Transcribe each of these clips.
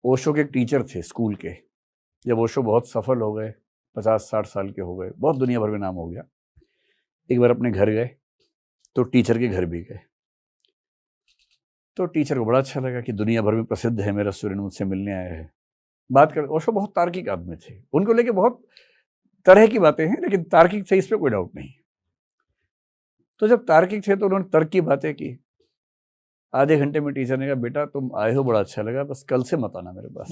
ओशो के एक टीचर थे स्कूल के। जब ओशो बहुत सफल हो गए, 50-60 साल के हो गए, बहुत दुनिया भर में नाम हो गया, एक बार अपने घर गए तो टीचर के घर भी गए। तो टीचर को बड़ा अच्छा लगा कि दुनिया भर में प्रसिद्ध है मेरा स्टूडेंट, मुझसे मिलने आया है। बात कर, ओशो बहुत तार्किक आदमी थे, उनको लेके बहुत तरह की बातें हैं, लेकिन तार्किक थे इस पर कोई डाउट नहीं। तो जब तार्किक थे तो उन्होंने तर्क की बातें की। आधे घंटे में टीचर ने कहा, बेटा तुम आए हो बड़ा अच्छा लगा, बस कल से मत आना मेरे पास।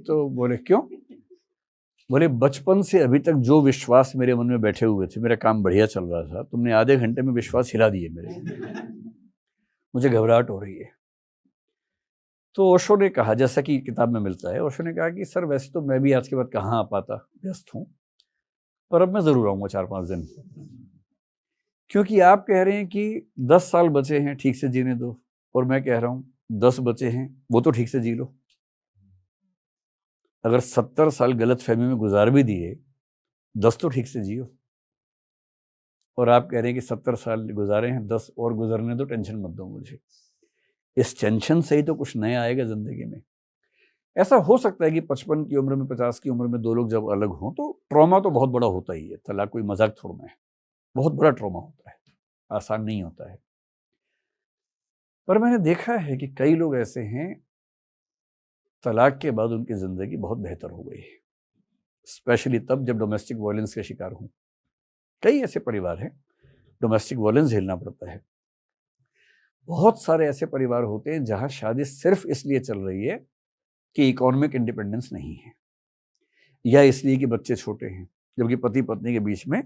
तो बोले क्यों? बोले बचपन से अभी तक जो विश्वास मेरे मन में बैठे हुए थे, मेरा काम बढ़िया चल रहा था, तुमने आधे घंटे में विश्वास हिला दिए मेरे। मुझे घबराहट हो रही है। तो ओशो ने कहा, जैसा कि किताब में मिलता है, ओशो ने कहा कि सर वैसे तो मैं भी आज के बाद कहाँ आ पाता, व्यस्त हूँ, पर अब मैं जरूर आऊंगा 4-5 दिन, क्योंकि आप कह रहे हैं कि 10 साल बचे हैं, ठीक से जीने दो, और मैं कह रहा हूं 10 बचे हैं, वो तो ठीक से जी लो। अगर 70 साल गलत फहमी में गुजार भी दिए, 10 तो ठीक से जियो। और आप कह रहे हैं कि 70 साल गुजारे हैं, 10 और गुजरने दो, टेंशन मत दो मुझे। इस टेंशन से ही तो कुछ नया आएगा जिंदगी में। ऐसा हो सकता है कि 55 की उम्र में, 50 की उम्र में दो लोग जब अलग हों तो ट्रॉमा तो बहुत बड़ा होता ही है। तलाक कोई मजाक थोड़ा है, बहुत बड़ा ट्रॉमा होता है, आसान नहीं होता है। पर मैंने देखा है कि कई लोग ऐसे हैं, तलाक के बाद उनकी जिंदगी बहुत बेहतर हो गई है, स्पेशली तब जब डोमेस्टिक वायलेंस के शिकार हों। कई ऐसे परिवार हैं, डोमेस्टिक वायलेंस झेलना पड़ता है। बहुत सारे ऐसे परिवार होते हैं जहां शादी सिर्फ इसलिए चल रही है कि इकोनॉमिक इंडिपेंडेंस नहीं है, या इसलिए कि बच्चे छोटे हैं, जबकि पति पत्नी के बीच में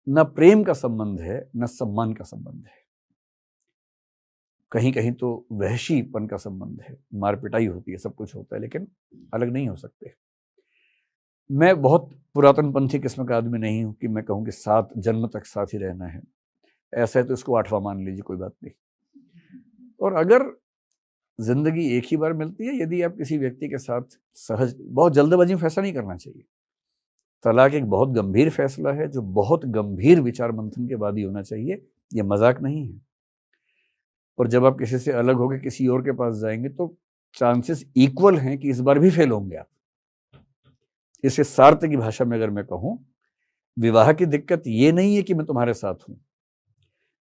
न प्रेम का संबंध है, न सम्मान का संबंध है, कहीं कहीं तो वहशीपन का संबंध है, मार पिटाई होती है, सब कुछ होता है, लेकिन अलग नहीं हो सकते। मैं बहुत पुरातन पंथी किस्म का आदमी नहीं हूं कि मैं कहूं कि 7 जन्म तक साथ ही रहना है। ऐसा है तो इसको 8वां मान लीजिए, कोई बात नहीं। और अगर जिंदगी एक ही बार मिलती है, यदि आप किसी व्यक्ति के साथ सहज, बहुत जल्दबाजी में फैसला नहीं करना चाहिए। तलाक एक बहुत गंभीर फैसला है जो बहुत गंभीर विचार मंथन के बाद ही होना चाहिए, यह मजाक नहीं है। और जब आप किसी से अलग होकर किसी और के पास जाएंगे तो चांसेस इक्वल हैं कि इस बार भी फेल होंगे आप। इसे सार्थ की भाषा में अगर मैं कहूं, विवाह की दिक्कत ये नहीं है कि मैं तुम्हारे साथ हूं,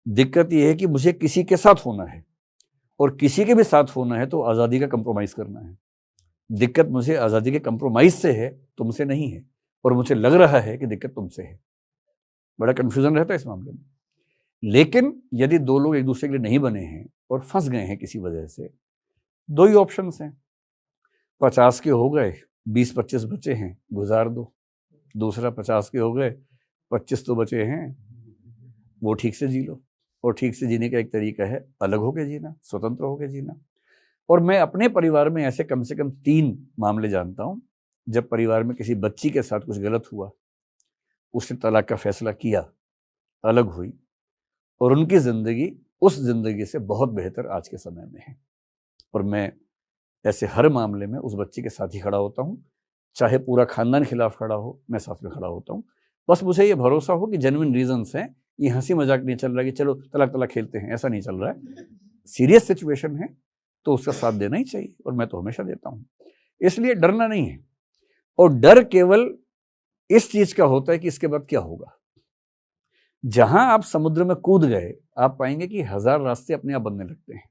दिक्कत यह है कि मुझे किसी के साथ होना है, और किसी के भी साथ होना है तो आजादी का कंप्रोमाइज करना है। दिक्कत मुझे आजादी के कंप्रोमाइज से है, तुमसे नहीं है, और मुझे लग रहा है कि दिक्कत तुमसे है। बड़ा कंफ्यूजन रहता है इस मामले में। लेकिन यदि दो लोग एक दूसरे के लिए नहीं बने हैं और फंस गए हैं किसी वजह से, दो ही ऑप्शन हैं। 50 के हो गए, 20-25 बचे हैं, गुजार दो। दूसरा 50 के हो गए, 25 तो बचे हैं, वो ठीक से जी लो। और ठीक से जीने का एक तरीका है अलग होकर जीना, स्वतंत्र होकर जीना। और मैं अपने परिवार में ऐसे कम से कम 3 मामले जानता हूं, जब परिवार में किसी बच्ची के साथ कुछ गलत हुआ, उसने तलाक का फैसला किया, अलग हुई, और उनकी जिंदगी उस जिंदगी से बहुत बेहतर आज के समय में है। और मैं ऐसे हर मामले में उस बच्ची के साथ ही खड़ा होता हूं, चाहे पूरा खानदान खिलाफ खड़ा हो, मैं साथ में खड़ा होता हूं। बस मुझे ये भरोसा हो कि जेन्युइन रीजंस हैं, ये हंसी मजाक नहीं चल रहा है कि चलो तलाक तलाक खेलते हैं, ऐसा नहीं चल रहा है। सीरियस सिचुएशन है तो उसका साथ देना ही चाहिए, और मैं तो हमेशा देता हूं। इसलिए डरना नहीं है, और डर केवल इस चीज का होता है कि इसके बाद क्या होगा। जहां आप समुद्र में कूद गए, आप पाएंगे कि 1000 रास्ते अपने आप बनने लगते हैं।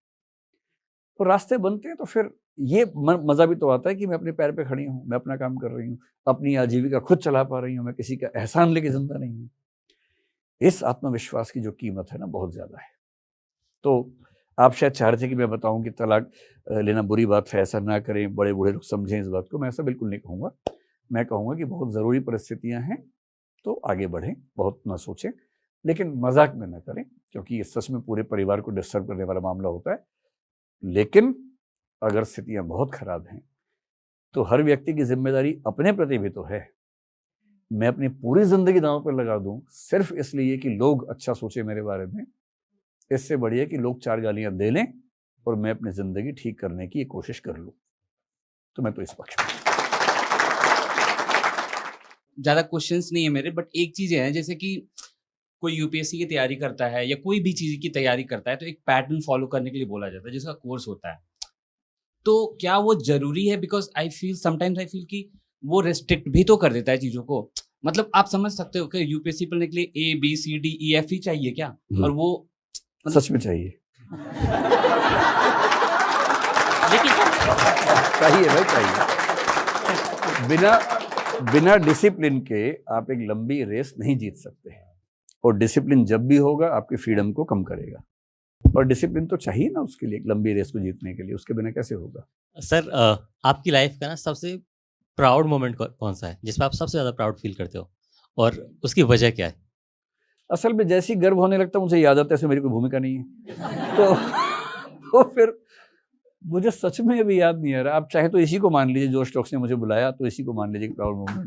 तो रास्ते बनते हैं तो फिर ये मजा भी तो आता है कि मैं अपने पैर पे खड़ी हूं, मैं अपना काम कर रही हूं, अपनी आजीविका खुद चला पा रही हूं, मैं किसी का एहसान लेके जिंदा नहीं हूं। इस आत्मविश्वास की जो कीमत है ना, बहुत ज्यादा है। तो आप शायद चाह रहे थे कि मैं बताऊं कि तलाक लेना बुरी बात है, ऐसा ना करें, बड़े बूढ़े लोग समझें इस बात को। मैं ऐसा बिल्कुल नहीं कहूंगा। मैं कहूंगा कि बहुत ज़रूरी परिस्थितियां हैं तो आगे बढ़ें, बहुत ना सोचें, लेकिन मजाक में ना करें, क्योंकि ये सच में पूरे परिवार को डिस्टर्ब करने वाला मामला होता है। लेकिन अगर स्थितियां बहुत खराब हैं तो हर व्यक्ति की जिम्मेदारी अपने प्रति भी तो है। मैं अपनी पूरी जिंदगी दांव पर लगा दूं सिर्फ इसलिए कि लोग अच्छा सोचे मेरे बारे में, इससे बढ़िया कि लोग 4 गालियां दे लें और मैं अपनी जिंदगी ठीक करने की कोशिश कर लूं। तो मैं तो इस पक्ष में। ज्यादा क्वेश्चंस नहीं है मेरे, बट एक चीज है, जैसे कि कोई यूपीएससी की तैयारी करता है या कोई भी चीज की तैयारी करता है तो एक पैटर्न फॉलो करने के लिए बोला जाता है, जिसका कोर्स होता है। तो क्या वो जरूरी है? Because I feel sometimes I feel कि वो रेस्ट्रिक्ट भी तो कर देता है चीजों को। मतलब आप समझ सकते हो कि यूपीएससी पढ़ने के लिए ABCDEF ही चाहिए क्या? और वो सच में चाहिए। लेकिन चाहिए भाई, चाहिए। बिना डिसिप्लिन के आप एक लंबी रेस नहीं जीत सकते। और डिसिप्लिन जब भी होगा आपकी फ्रीडम को कम करेगा। और डिसिप्लिन तो चाहिए ना उसके लिए, एक लंबी रेस को जीतने के लिए। उसके बिना कैसे होगा? सर आपकी लाइफ का ना सबसे प्राउड मोमेंट कौन सा है जिसमें आप सबसे ज़्यादा प्राउड फील करते हो, और उसकी वजह क्या है? असल में जैसे ही गर्व होने लगता है मुझे याद आता है ऐसे मेरी कोई भूमिका नहीं है। तो फिर मुझे सच में अभी याद नहीं आ रहा। आप चाहे तो इसी को मान लीजिए, जो स्टॉक्स ने मुझे बुलाया तो इसी को मान लीजिए प्राउड मोमेंट।